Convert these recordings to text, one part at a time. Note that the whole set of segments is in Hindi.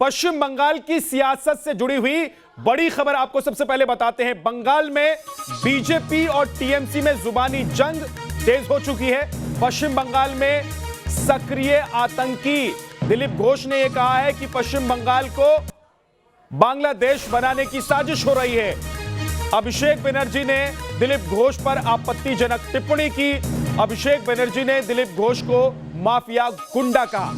पश्चिम बंगाल की सियासत से जुड़ी हुई बड़ी खबर आपको सबसे पहले बताते हैं। बंगाल में बीजेपी और टीएमसी में जुबानी जंग तेज हो चुकी है। पश्चिम बंगाल में सक्रिय आतंकी दिलीप घोष ने यह कहा है कि पश्चिम बंगाल को बांग्लादेश बनाने की साजिश हो रही है। अभिषेक बनर्जी ने दिलीप घोष पर आपत्तिजनक टिप्पणी की। अभिषेक बनर्जी ने दिलीप घोष को माफिया गुंडा कहा।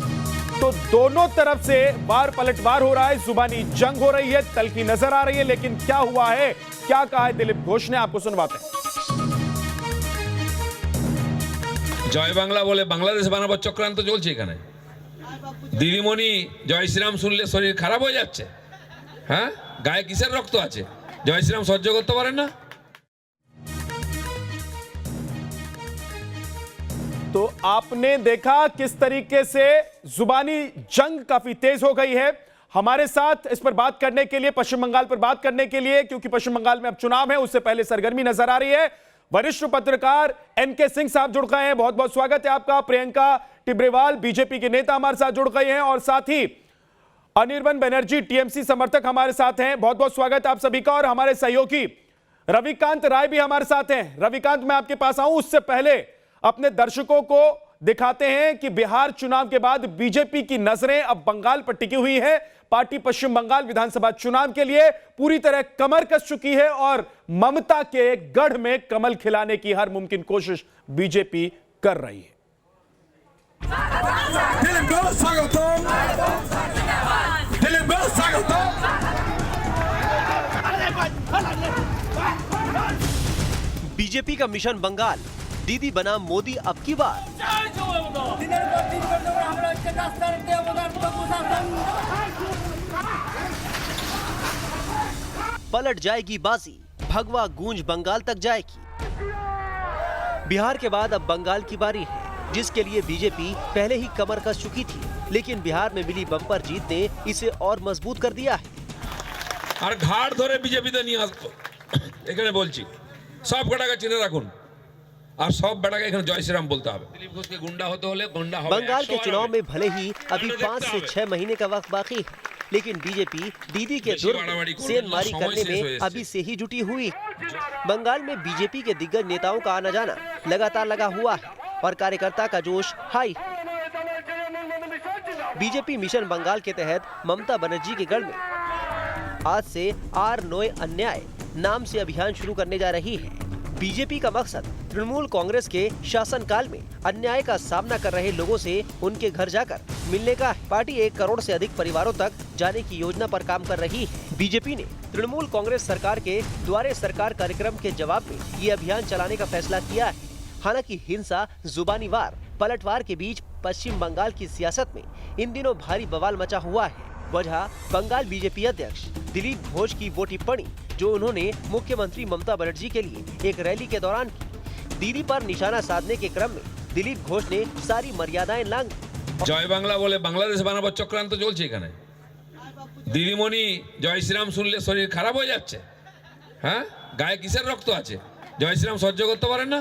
तो दोनों तरफ से वार पलटवार हो रहा है, जुबानी जंग हो रही है, तल्खी नजर आ रही है। लेकिन क्या हुआ है, क्या कहा है दिलीप घोष ने, आपको सुनवाते हैं। জয় বাংলা বলে বাংলাদেশ বানাবার চক্রান্ত চলছে এখানে। দিদিমণি জয় শ্রীরাম শুনলে শরীর খারাপ হয়ে যাচ্ছে। হ্যাঁ, গায়ে কিসের রক্ত আছে? জয় শ্রীরাম সহ্য করতে পারেন না? तो आपने देखा किस तरीके से जुबानी जंग काफी तेज हो गई है। हमारे साथ इस पर बात करने के लिए, पश्चिम बंगाल पर बात करने के लिए, क्योंकि पश्चिम बंगाल में अब चुनाव है, उससे पहले सरगर्मी नजर आ रही है, वरिष्ठ पत्रकार एनके सिंह साहब जुड़ गए हैं। बहुत बहुत स्वागत है आपका। प्रियंका टिब्रेवाल बीजेपी के नेता हमारे साथ जुड़ गए हैं और साथ ही अनिर्बन बनर्जी टीएमसी समर्थक हमारे साथ हैं। बहुत बहुत स्वागत है आप सभी का। और हमारे सहयोगी रविकांत राय भी हमारे साथ हैं। रविकांत, मैं आपके पास आऊं उससे पहले अपने दर्शकों को दिखाते हैं कि बिहार चुनाव के बाद बीजेपी की नजरें अब बंगाल पर टिकी हुई है। पार्टी पश्चिम बंगाल विधानसभा चुनाव के लिए पूरी तरह कमर कस चुकी है और ममता के गढ़ में कमल खिलाने की हर मुमकिन कोशिश बीजेपी कर रही है। बीजेपी का मिशन बंगाल, दीदी बनाम मोदी अब की बार। पलट जाएगी बाजी, भगवा गूंज बंगाल तक जाएगी। बिहार के बाद अब बंगाल की बारी है, जिसके लिए बीजेपी पहले ही कमर कस चुकी थी, लेकिन बिहार में मिली बम्पर जीत ने इसे और मजबूत कर दिया है। আর ঘাড় ধরে বিজেপিতে নিয়ে আসবো এখানে বলছি, সব কটাকে চিনে রাখুন और सब बेटा के जय श्री राम बोलता है। दिलीप घोष के गुंडा होते होले गुंडा हो। बंगाल के चुनाव में भले ही अभी 5 से 6 महीने का वक्त बाकी है, लेकिन बीजेपी दीदी के दुर्ग सेनमारी करने में अभी से ही जुटी हुई। बंगाल में बीजेपी के दिग्गज नेताओं का आना जाना लगातार लगा हुआ है और कार्यकर्ता का जोश हाई है। बीजेपी मिशन बंगाल के तहत ममता बनर्जी के गढ़ में आज से आर नोए अन्याय नाम से अभियान शुरू करने जा रही है। बीजेपी का मकसद तृणमूल कांग्रेस के शासनकाल में अन्याय का सामना कर रहे लोगों से उनके घर जाकर मिलने का है। पार्टी 1 करोड़ से अधिक परिवारों तक जाने की योजना पर काम कर रही है। बीजेपी ने तृणमूल कांग्रेस सरकार के द्वारे सरकार कार्यक्रम के जवाब में ये अभियान चलाने का फैसला किया है। हालांकि हिंसा, जुबानी वार, पलटवार के बीच पश्चिम बंगाल की सियासत में इन दिनों भारी बवाल मचा हुआ है। वजह बंगाल बीजेपी अध्यक्ष दिलीप घोष की वो टिप्पणी जो उन्होंने मुख्यमंत्री ममता बनर्जी के लिए एक रैली के दौरान की। दीदी पर निशाना साधने के क्रम में दिलीप घोष ने सारी मर्यादाएं लांघी। জয় বাংলা বলে বাংলাদেশ বানাবার চক্রান্ত চলছে এখানে। দিদিমণি জয় শ্রীরাম শুনলে শরীর খারাপ হয়ে যাচ্ছে। হ্যাঁ, গায়ে কিসের রক্ত আছে? জয় শ্রীরাম সহ্য করতে পারেন না?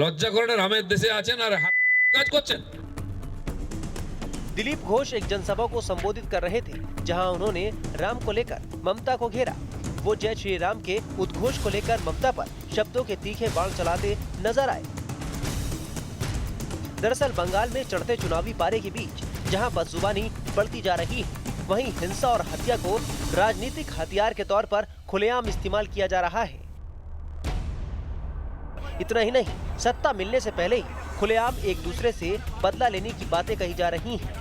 লজ্জা করে না, রামের দেশে আছেন আর কাজ করছেন। दिलीप घोष एक जनसभा को संबोधित कर रहे थे, जहां उन्होंने राम को लेकर ममता को घेरा। वो जय श्री राम के उद्घोष को लेकर ममता पर शब्दों के तीखे बाण चलाते नजर आए। दरअसल बंगाल में चढ़ते चुनावी पारे के बीच जहां बदजुबानी बढ़ती जा रही है, वहीं हिंसा और हत्या को राजनीतिक हथियार के तौर पर खुलेआम इस्तेमाल किया जा रहा है। इतना ही नहीं, सत्ता मिलने से पहले ही खुलेआम एक दूसरे से बदला लेने की बातें कही जा रही हैं।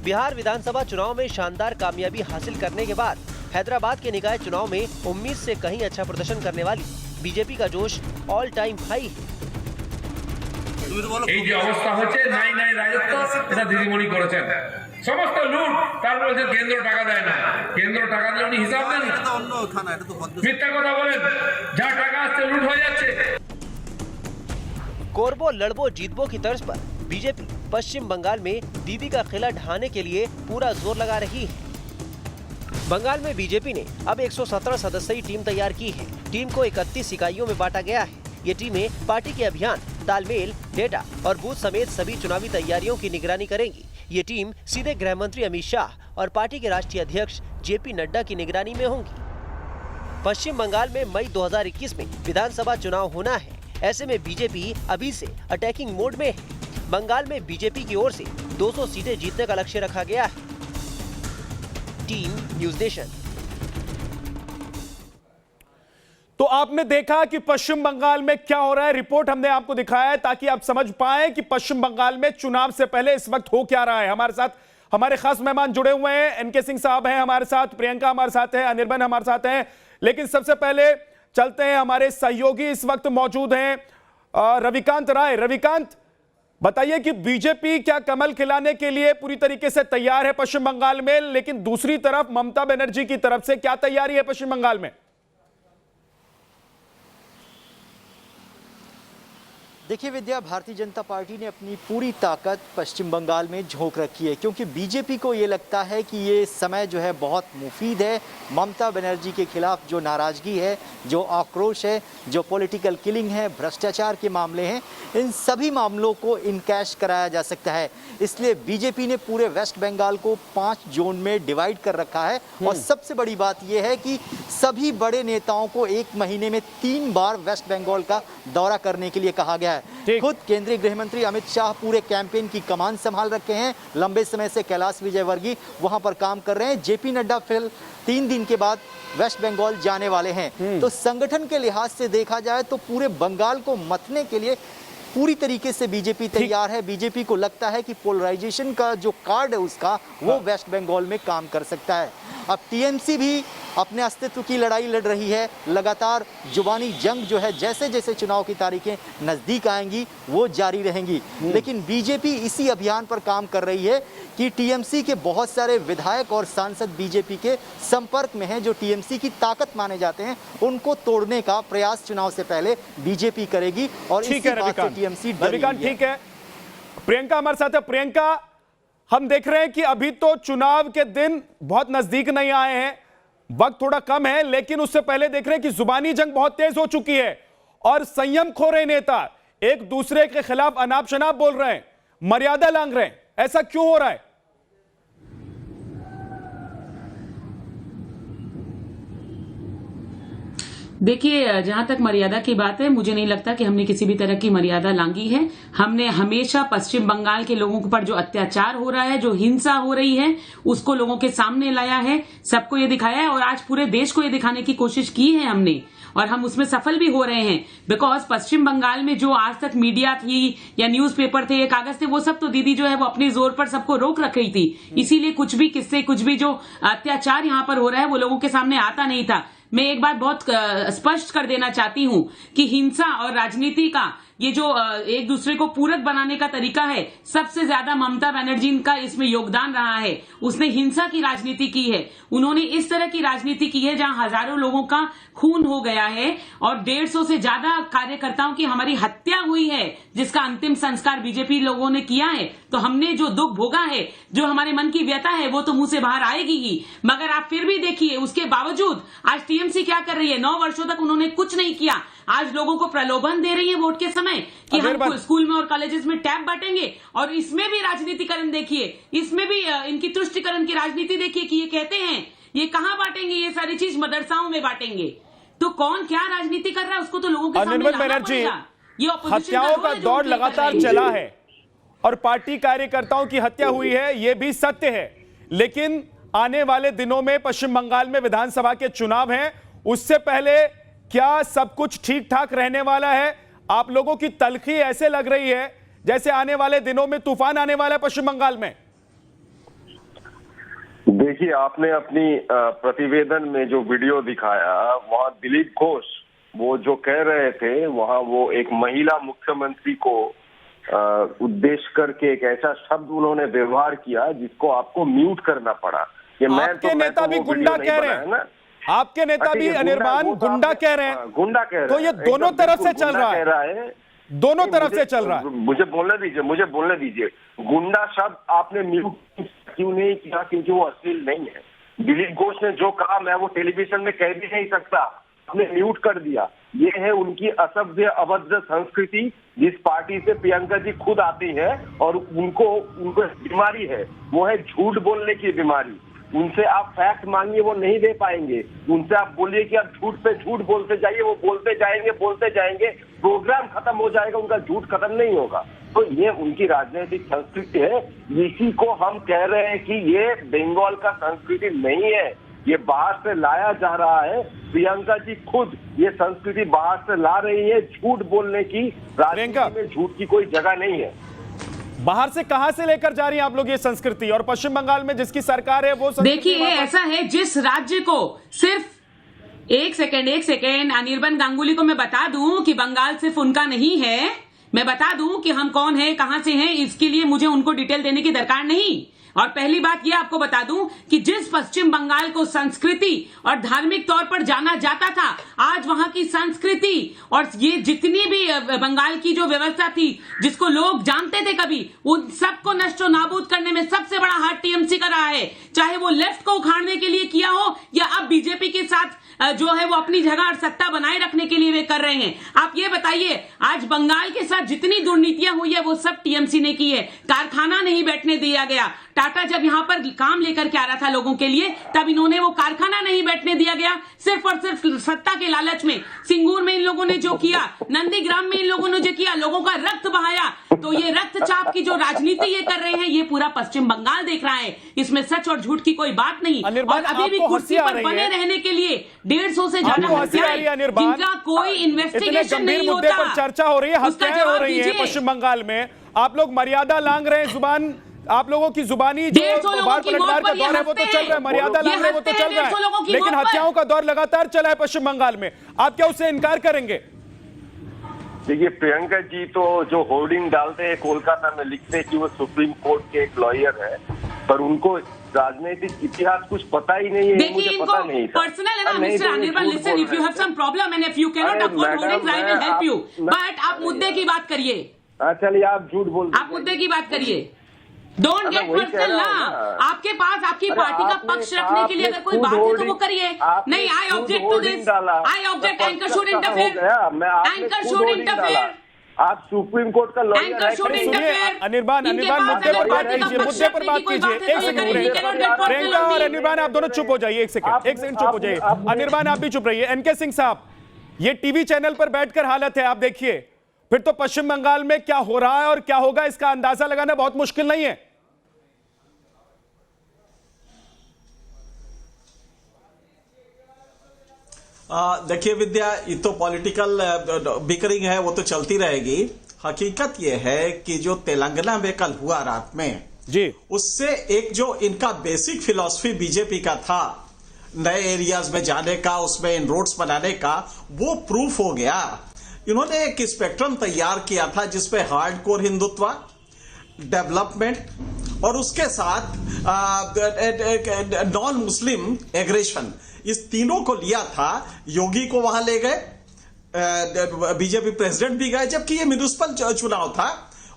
बिहार विधानसभा चुनाव में शानदार कामयाबी हासिल करने के बाद हैदराबाद के निकाय चुनाव में उम्मीद से कहीं अच्छा प्रदर्शन करने वाली बीजेपी का जोश ऑल टाइम हाई है। এই যে অবস্থা হচ্ছে, নাই নাই রাজত্ব এটা দিদিমণি করেছেন। সমস্ত লুট, তার বলছে কেন্দ্র টাকা দেয় না। কেন্দ্র টাকা দিলে উনি হিসাব দেন। এটা তো অন্য খানা, এটা তো মিথ্যা কথা বলেন। যা টাকা আসছে লুট হয়ে যাচ্ছে। कोरबो लड़बो जीतबो की तर्ज पर बीजेपी पश्चिम बंगाल में दीदी का किला ढहाने के लिए पूरा जोर लगा रही है। बंगाल में बीजेपी ने अब 117 सदस्यीय टीम तैयार की है। टीम को 31 इकाइयों में बांटा गया है। ये टीमें पार्टी के अभियान, तालमेल, डेटा और बूथ समेत सभी चुनावी तैयारियों की निगरानी करेंगी। ये टीम सीधे गृह मंत्री अमित शाह और पार्टी के राष्ट्रीय अध्यक्ष जेपी नड्डा की निगरानी में होंगी। पश्चिम बंगाल में मई 2021 में विधानसभा चुनाव होना है। ऐसे में बीजेपी अभी से अटैकिंग मोड में है। बंगाल में बीजेपी की ओर से 200 सीटें जीतने का लक्ष्य रखा गया है। Team news nation. तो आपने देखा कि पश्चिम बंगाल में क्या हो रहा है। रिपोर्ट हमने आपको दिखाया है ताकि आप समझ पाएं कि पश्चिम बंगाल में चुनाव से पहले इस वक्त हो क्या रहा है। हमारे साथ हमारे खास मेहमान जुड़े हुए हैं। एनके सिंह साहब हैं हमारे साथ, प्रियंका हमारे साथ है, अनिर्बन हमारे साथ हैं। लेकिन सबसे पहले चलते हैं, हमारे सहयोगी इस वक्त मौजूद हैं रविकांत राय। रविकांत, बताइए कि बीजेपी क्या कमल खिलाने के लिए पूरी तरीके से तैयार है पश्चिम बंगाल में, लेकिन दूसरी तरफ ममता बनर्जी की तरफ से क्या तैयारी है पश्चिम बंगाल में? देखिए विद्या, भारतीय जनता पार्टी ने अपनी पूरी ताकत पश्चिम बंगाल में झोंक रखी है, क्योंकि बीजेपी को ये लगता है कि ये समय जो है बहुत मुफीद है। ममता बनर्जी के खिलाफ जो नाराज़गी है, जो आक्रोश है, जो पॉलिटिकल किलिंग है, भ्रष्टाचार के मामले हैं, इन सभी मामलों को इनकैश कराया जा सकता है। इसलिए बीजेपी ने पूरे वेस्ट बंगाल को 5 जोन में डिवाइड कर रखा है। और सबसे बड़ी बात यह है कि सभी बड़े नेताओं को 1 महीने में 3 बार वेस्ट बंगाल का दौरा करने के लिए कहा गया है। खुद केंद्रीय गृह मंत्री अमित शाह पूरे कैंपेन की कमान संभाल रखे हैं। लंबे समय से कैलाश विजयवर्गीय वहां पर काम कर रहे हैं। जेपी नड्डा फिर 3 दिन के बाद वेस्ट बंगाल जाने वाले हैं। तो संगठन के लिहाज से देखा जाए तो पूरे बंगाल को मथने के लिए पूरी तरीके से बीजेपी तैयार है। बीजेपी को लगता है कि पोलराइजेशन का जो कार्ड है उसका वो वेस्ट बंगाल में काम कर सकता है। अब टीएमसी भी अपने अस्तित्व की लड़ाई लड़ रही है। लगातार जुबानी जंग जो है, जैसे जैसे चुनाव की तारीखें नज़दीक आएंगी वो जारी रहेंगी। लेकिन बीजेपी इसी अभियान पर काम कर रही है कि टीएमसी के बहुत सारे विधायक और सांसद बीजेपी के संपर्क में हैं, जो टीएमसी की ताकत माने जाते हैं। उनको तोड़ने का प्रयास चुनाव से पहले बीजेपी करेगी। और इसी बात से टीएमसी रविकांत, ठीक है। प्रियंका हमारे साथ है। प्रियंका, हम देख रहे हैं कि अभी तो चुनाव के दिन बहुत नजदीक नहीं आए हैं, वक्त थोड़ा कम है, लेकिन उससे पहले देख रहे हैं कि जुबानी जंग बहुत तेज हो चुकी है और संयम खो रहे नेता एक दूसरे के खिलाफ अनाप शनाप बोल रहे हैं, मर्यादा लांघ रहे हैं। ऐसा क्यों हो रहा है? देखिए, जहां तक मर्यादा की बात है, मुझे नहीं लगता कि हमने किसी भी तरह की मर्यादा लांघी है। हमने हमेशा पश्चिम बंगाल के लोगों पर जो अत्याचार हो रहा है, जो हिंसा हो रही है, उसको लोगों के सामने लाया है, सबको ये दिखाया है और आज पूरे देश को ये दिखाने की कोशिश की है हमने, और हम उसमें सफल भी हो रहे हैं। बिकॉज पश्चिम बंगाल में जो आज तक मीडिया थी या न्यूज़पेपर थे या कागज थे, वो सब तो दीदी जो है वो अपने जोर पर सबको रोक रख रही थी। इसीलिए कुछ भी किस्से, कुछ भी जो अत्याचार यहाँ पर हो रहा है वो लोगों के सामने आता नहीं था। मैं एक बात बहुत स्पष्ट कर देना चाहती हूं कि हिंसा और राजनीति का ये जो एक दूसरे को पूरक बनाने का तरीका है, सबसे ज्यादा ममता बनर्जी का इसमें योगदान रहा है। उसने हिंसा की राजनीति की है, उन्होंने इस तरह की राजनीति की है जहां हजारों लोगों का खून हो गया है और 150 से ज्यादा कार्यकर्ताओं की हमारी हत्या हुई है, जिसका अंतिम संस्कार बीजेपी लोगों ने किया है। तो हमने जो दुख भोगा है, जो हमारे मन की व्यथा है, वो तो मुंह से बाहर आएगी ही। मगर आप फिर भी देखिए, उसके बावजूद आज टीएमसी क्या कर रही है। 9 वर्षों तक उन्होंने कुछ नहीं किया, आज लोगों को प्रलोभन दे रही है वोट के समय कि हम स्कूल में और कॉलेजेस में टैब बांटेंगे। और इसमें भी राजनीतिकरण देखिए, इसमें भी इनकी तुष्टिकरण की राजनीति देखिए कि ये कहते हैं ये कहां बांटेंगे, ये सारी चीज मदरसाओं में बांटेंगे। तो कौन क्या राजनीति कर रहा है उसको तो लोगों के सामने लाना पड़ेगा। ये हत्याओं का दौर लगातार चला है और पार्टी कार्यकर्ताओं की हत्या हुई है, यह भी सत्य है। लेकिन आने वाले दिनों में पश्चिम बंगाल में विधानसभा के चुनाव हैं, उससे पहले क्या सब कुछ ठीक ठाक रहने वाला है? आप लोगों की तलखी ऐसे लग रही है जैसे आने वाले दिनों में तूफान आने वाला है पश्चिम बंगाल में। देखिए, आपने अपनी प्रतिवेदन में जो वीडियो दिखाया, वहां दिलीप घोष वो जो कह रहे थे, वहां वो एक महिला मुख्यमंत्री को उद्देश्य करके एक ऐसा शब्द उन्होंने व्यवहार किया जिसको आपको म्यूट करना पड़ा। ये आपके नेता भी गुंडा कह रहे हैं, आपके नेता भी अनिर्बान गुंडा कह रहे हैं, गुंडा कह रहे हैं। तो ये दोनों तरफ से चल रहा है, दोनों तरफ से चल रहा है। मुझे बोलने दीजिए। गुंडा शब्द आपने म्यूट क्यों नहीं किया? क्योंकि वो अश्लील नहीं है। दिलीप घोष ने जो कहा, मैं वो टेलीविजन में कह भी नहीं सकता। आपने म्यूट कर दिया। ये है उनकी असभ्य अभद्र संस्कृति, जिस पार्टी से प्रियंका जी खुद आती है, और उनको बीमारी है, वो है झूठ बोलने की बीमारी। उनसे आप फैक्ट मांगिए, वो नहीं दे पाएंगे। उनसे आप बोलिए कि आप झूठ पे झूठ बोलते जाइए, वो बोलते जाएंगे, प्रोग्राम खत्म हो जाएगा, उनका झूठ खत्म नहीं होगा। तो ये उनकी राजनीतिक संस्कृति है। इसी को हम कह रहे हैं कि ये बंगाल का संस्कृति नहीं है, ये बाहर से लाया जा रहा है। प्रियंका जी खुद ये संस्कृति बाहर से ला रही है। झूठ बोलने की, राजनीति में झूठ की कोई जगह नहीं है। बाहर से कहां से लेकर जा रही हैं आप लोग ये संस्कृति? और पश्चिम बंगाल में जिसकी सरकार है वो देखिए, ऐसा है, जिस राज्य को सिर्फ एक सेकेंड अनिर्बन गांगुली को मैं बता दूं कि बंगाल सिर्फ उनका नहीं है, मैं बता दूं कि हम कौन है, कहां से हैं, इसके लिए मुझे उनको डिटेल देने की दरकार नहीं। और पहली बात यह आपको बता दूं कि जिस पश्चिम बंगाल को संस्कृति और धार्मिक तौर पर जाना जाता था, आज वहां की संस्कृति और ये जितनी भी बंगाल की जो व्यवस्था थी, जिसको लोग जानते थे कभी, उन सबको नष्ट नाबूद करने में सबसे बड़ा हाथ टीएमसी का रहा है। चाहे वो लेफ्ट को उखाड़ने के लिए किया हो या अब बीजेपी के साथ जो है वो अपनी जगह और सत्ता बनाए रखने के लिए वे कर रहे हैं। आप ये बताइए, आज बंगाल के साथ जितनी दुर्नीतियां हुई है वो सब टीएमसी ने की है। कारखाना नहीं बैठने दिया गया। टाटा जब यहां पर काम लेकर के आ रहा था लोगों के लिए, तब इन्होंने वो कारखाना नहीं बैठने दिया गया, सिर्फ और सिर्फ सत्ता के लालच में। सिंगूर में इन लोगों ने जो किया, नंदीग्राम में इन लोगों ने जो किया, लोगों का रक्त बहाया, तो ये रक्तचाप की जो राजनीति ये कर रहे हैं, ये पूरा पश्चिम बंगाल देख रहा है। इसमें सच और झूठ की कोई बात नहीं। और अभी भी कुर्सी पर बने रहने के लिए 150 से ज्यादा हत्याएं, जिनका कोई इन्वेस्टिगेशन नहीं होता, पर चर्चा हो रही है, हत्याएं हो रही है पश्चिम बंगाल में। आप लोग मर्यादा लांघ रहे हैं, जुबान आप लोगों की जुबानी जो बार पलटवार का दौर है वो तो चल रहा है, मर्यादा लांघ रहे वो तो चल रहा है, लेकिन हत्याओं का दौर लगातार चला है पश्चिम बंगाल में। आप क्या उससे इनकार करेंगे? देखिए, प्रियंका जी तो जो होर्डिंग डालते हैं कोलकाता में, लिखते हैं कि वो सुप्रीम कोर्ट के एक लॉयर है, पर उनको राजनीतिक इतिहास कुछ पता ही नहीं है। देखिए, इनको पर्सनल है ना mister Anirban, listen, if you have some problem and if you can not afford hoardings, I will help you, but आप मुद्दे की बात करिए। चलिए, आप झूठ बोल, आप मुद्दे की बात करिए, डोंट गेट पर्सनल ना। आपके पास आपकी पार्टी का पक्ष रखने के लिए अगर कोई बात है तो वो करिए। नहीं, I object to this, I object, anchor should interfere, anchor should interfere. आप सुप्रीम कोर्ट का लॉयर है। अनिर्बान मुद्दे पर बात कीजिए, मुद्दे पर बात कीजिए। एक सेकंड, प्रियंका और अनिर्बान आप दोनों चुप हो जाइए, एक सेकंड चुप हो जाइए। अनिर्बान आप भी चुप रहिए। एनके सिंह साहब, ये टीवी चैनल पर बैठकर हालत है, आप देखिए, फिर तो पश्चिम बंगाल में क्या हो रहा है और क्या होगा इसका अंदाजा लगाना बहुत मुश्किल नहीं है। देखिए विद्या, ये तो पॉलिटिकल बिकरिंग है, वो तो चलती रहेगी। हकीकत ये है कि जो तेलंगाना में कल हुआ रात में जी, उससे एक जो इनका बेसिक फिलॉसफी बीजेपी का था, नए एरियाज में जाने का, उसमें इनरोड्स बनाने का, वो प्रूफ हो गया। इन्होंने एक स्पेक्ट्रम तैयार किया था जिसपे हार्डकोर हिंदुत्व, डेवलपमेंट और उसके साथ नॉन मुस्लिम एग्रेशन, इस तीनों को लिया था। योगी को वहां ले गए, बीजेपी प्रेसिडेंट भी गए, जबकि ये म्युनिसिपल चुनाव था,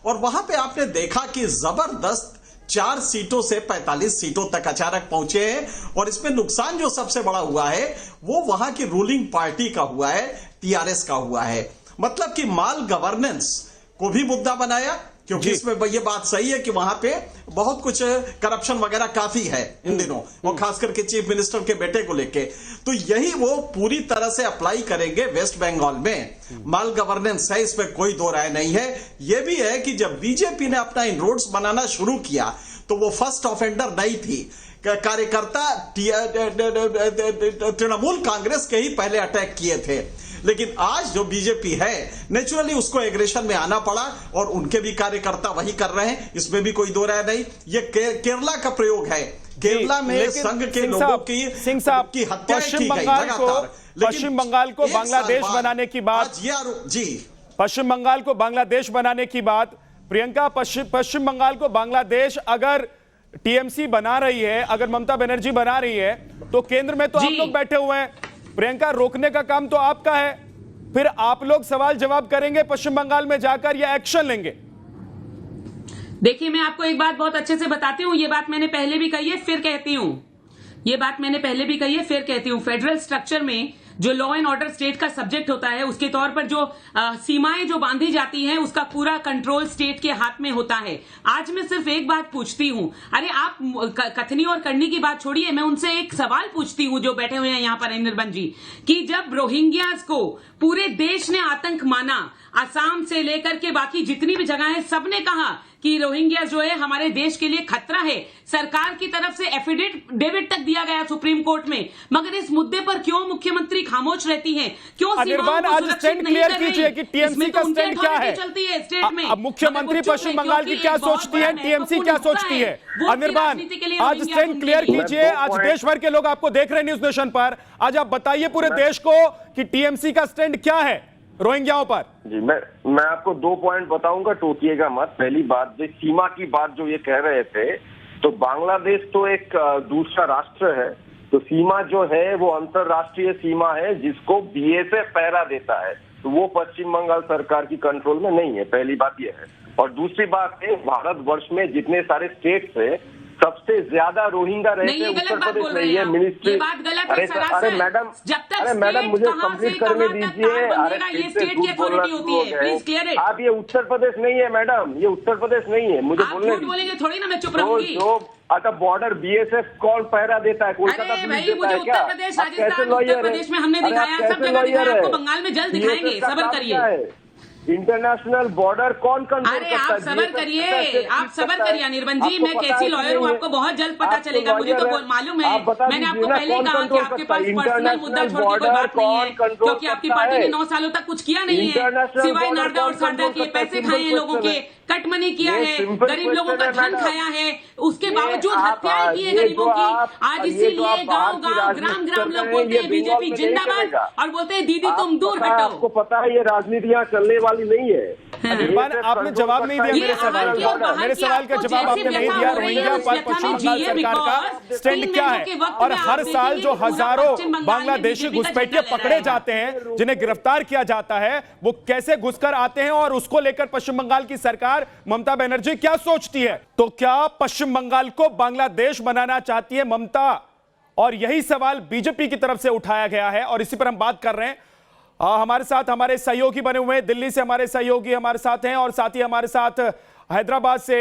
और वहां पे आपने देखा कि जबरदस्त 4 सीटों से 45 सीटों तक अचानक पहुंचे हैं। और इसमें नुकसान जो सबसे बड़ा हुआ है वो वहां की रूलिंग पार्टी का हुआ है, टीआरएस का हुआ है। मतलब कि माल गवर्नेंस को भी मुद्दा बनाया, क्योंकि इसमें ये बात सही है कि वहां पे बहुत कुछ करप्शन वगैरह काफी है इन दिनों, और खास करके चीफ मिनिस्टर के बेटे को लेके। तो यही वो पूरी तरह से अप्लाई करेंगे वेस्ट बंगाल में। माल गवर्नेंस है, इसमें कोई दो राय नहीं है। ये भी है कि जब बीजेपी ने अपना इनरोड्स बनाना शुरू किया तो वो फर्स्ट ऑफेंडर नहीं थी। कार्यकर्ता तृणमूल कांग्रेस के ही पहले अटैक किए थे, लेकिन आज जो बीजेपी है नेचुरली उसको एग्रेशन में आना पड़ा, और उनके भी कार्यकर्ता वही कर रहे हैं, इसमें भी कोई दो राय नहीं। ये केरला का प्रयोग है, केरला में संघ के लोगों की हत्या की गई लगातार। पश्चिम बंगाल को बांग्लादेश बनाने की बात, जी, पश्चिम बंगाल को बांग्लादेश बनाने की बात, प्रियंका, पश्चिम बंगाल को बांग्लादेश अगर टीएमसी बना रही है, अगर ममता बनर्जी बना रही है, तो केंद्र में तो आप लोग बैठे हुए हैं। प्रियंका, रोकने का काम तो आपका है, फिर आप लोग सवाल जवाब करेंगे पश्चिम बंगाल में जाकर या एक्शन लेंगे? देखिए, मैं आपको एक बात बहुत अच्छे से बताती हूं, ये बात मैंने पहले भी कही है, फिर कहती हूं, ये बात मैंने पहले भी कही है, फिर कहती हूं। फेडरल स्ट्रक्चर में जो लॉ एंड ऑर्डर स्टेट का सब्जेक्ट होता है, उसके तौर पर जो सीमाएं जो बांधी जाती हैं, उसका पूरा कंट्रोल स्टेट के हाथ में होता है। आज मैं सिर्फ एक बात पूछती हूं, अरे आप कथनी और करनी की बात छोड़िए, मैं उनसे एक सवाल पूछती हूं जो बैठे हुए हैं यहां पर निर्बन जी, कि जब रोहिंग्यास को पूरे देश ने आतंक माना, असम से लेकर के बाकी जितनी भी जगह है, सबने कहा कि रोहिंग्या जो है हमारे देश के लिए खतरा है, सरकार की तरफ से एफिडेविट तक दिया गया सुप्रीम कोर्ट में, मगर इस मुद्दे पर क्यों मुख्यमंत्री खामोश रहती हैं? क्यों सीमाओं को सुरक्षित नहीं कर रही? कि टीएमसी का स्टैंड क्या है चलती है स्टेट में। अब मुख्यमंत्री पश्चिम बंगाल की क्या सोचती है, टीएमसी क्या सोचती है? अनिर्बान, आज स्टैंड क्लियर कीजिए। आज देश भर के लोग आपको देख रहे हैं न्यूज नेशन पर। आज आप बताइए पूरे देश को कि टीएमसी का स्टैंड क्या है रोहिंग्याओं पर। जी, मैं आपको 2 पॉइंट बताऊंगा, टोकिएगा मत। पहली बात, जो सीमा की बात जो ये कह रहे थे, तो बांग्लादेश तो एक दूसरा राष्ट्र है, तो सीमा जो है वो अंतरराष्ट्रीय सीमा है जिसको बीएसएफ पहरा देता है, तो वो पश्चिम बंगाल सरकार की कंट्रोल में नहीं है। पहली बात ये है। और दूसरी बात है, भारतवर्ष में जितने सारे स्टेट्स है, सबसे ज्यादा रोहिंग्या रहते हैं उत्तर प्रदेश में। ये मिनिस्ट्री, अरे मैडम मुझे कंप्लीट करने दीजिए। अरे आप, ये उत्तर प्रदेश नहीं है मैडम, ये उत्तर प्रदेश नहीं है, मुझे बोलने बोलेंगे थोड़ी ना, मैं चुप रहूंगी। अच्छा, बॉर्डर बीएसएफ कौन पहरा देता है? कोलकाता पुलिस देता है क्या? उत्तर प्रदेश, राजस्थान, उत्तर प्रदेश में हमने दिखाया, सब जगह दिखाया, आपको बंगाल में जल्द दिखाएंगे, सब्र करिए। इंटरनेशनल बॉर्डर कौन कंट्रोल करता है? अरे आप सबर करिए, आप सबर करिए निर्बन जी, मैं कैसी लॉयर हूँ आपको बहुत जल्द पता चलेगा। मुझे तो मालूम है, मैंने आपको पहले ही कहा कि आपके पास पर्सनल मुद्दा छोड़ के कोई बात नहीं है, क्योंकि आपकी पार्टी ने 9 सालों तक कुछ किया नहीं है, सिवाय नारदा और सारदा के पैसे खाए हैं लोगों के, कट मनी किया है, गरीब लोगों का धन खाया है, उसके बावजूद हत्याएं की है गरीबों की। आज इसीलिए गांव गांव ग्राम ग्राम लोग बोलते हैं बीजेपी जिंदाबाद, और बोलते हैं दीदी तुम दूर हटो। आपको पता है ये राजनीति यहाँ चलने वाली नहीं है। निर्बान, आपने जवाब नहीं दिया मेरे सवाल का जवाब आपने नहीं दिया। रोहिंग्या पर पश्चिम बंगाल सरकार का स्टैंड क्या है? और हर साल जो हजारों बांग्लादेशी घुसपैठिए पकड़े जाते हैं, जिन्हें गिरफ्तार किया जाता है, वो कैसे घुसकर आते हैं, और उसको लेकर पश्चिम बंगाल की सरकार ममता बनर्जी क्या सोचती है? तो क्या पश्चिम बंगाल को बांग्लादेश बनाना चाहती है ममता? और यही सवाल बीजेपी की तरफ से उठाया गया है, और इसी पर हम बात कर रहे हैं। हमारे साथ हमारे सहयोगी बने हुए हैं, दिल्ली से हमारे सहयोगी हमारे साथ हैं, और साथ ही हमारे साथ हैदराबाद से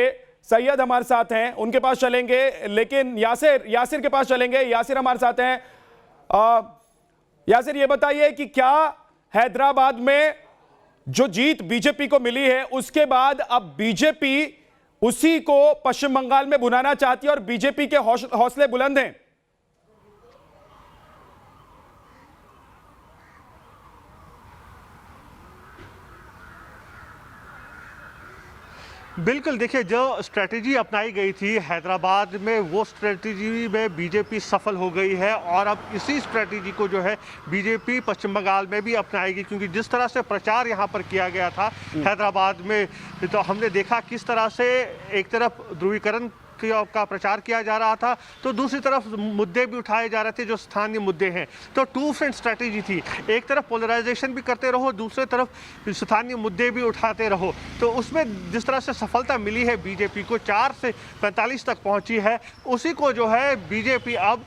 सैयद हमारे साथ हैं, उनके पास चलेंगे। लेकिन यासिर के पास चलेंगे। यासिर हमारे साथ हैं। यासिर, ये बताइए कि क्या हैदराबाद में जो जीत बीजेपी को मिली है, उसके बाद अब बीजेपी उसी को पश्चिम बंगाल में बुलाना चाहती है, और बीजेपी के हौसले बुलंद हैं? बिल्कुल, देखिए जो स्ट्रेटजी अपनाई गई थी हैदराबाद में, वो स्ट्रेटजी में बीजेपी सफल हो गई है, और अब इसी स्ट्रेटजी को जो है बीजेपी पश्चिम बंगाल में भी अपनाएगी, क्योंकि जिस तरह से प्रचार यहाँ पर किया गया था हैदराबाद में, तो हमने देखा किस तरह से एक तरफ ध्रुवीकरण का प्रचार किया जा रहा था, तो दूसरी तरफ मुद्दे भी उठाए जा रहे थे जो स्थानीय मुद्दे हैं। तो 2 फ्रंट स्ट्रैटेजी थी, एक तरफ पोलराइजेशन भी करते रहो, दूसरे तरफ स्थानीय मुद्दे भी उठाते रहो। तो उसमें जिस तरह से सफलता मिली है बीजेपी को, 4 से 45 तक पहुंची है, उसी को जो है बीजेपी अब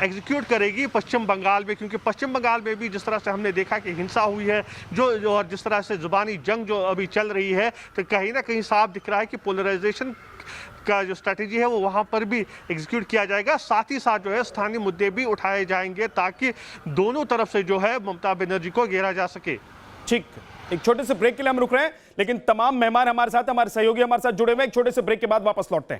एग्जीक्यूट करेगी पश्चिम बंगाल में, क्योंकि पश्चिम बंगाल में भी जिस तरह से हमने देखा कि हिंसा हुई है, जो और जिस तरह से जुबानी जंग जो अभी चल रही है, तो कहीं ना कहीं साफ दिख रहा है कि पोलराइजेशन का जो स्ट्रैटेजी है वो वहाँ पर भी एग्जीक्यूट किया जाएगा। साथ ही साथ जो है स्थानीय मुद्दे भी उठाए जाएंगे, ताकि दोनों तरफ से जो है ममता बनर्जी को घेरा जा सके। ठीक, एक छोटे से ब्रेक के लिए हम रुक रहे हैं, लेकिन तमाम मेहमान हमारे साथ, हमारे सहयोगी हमारे साथ जुड़े हुए, एक छोटे से ब्रेक के बाद वापस लौटते हैं।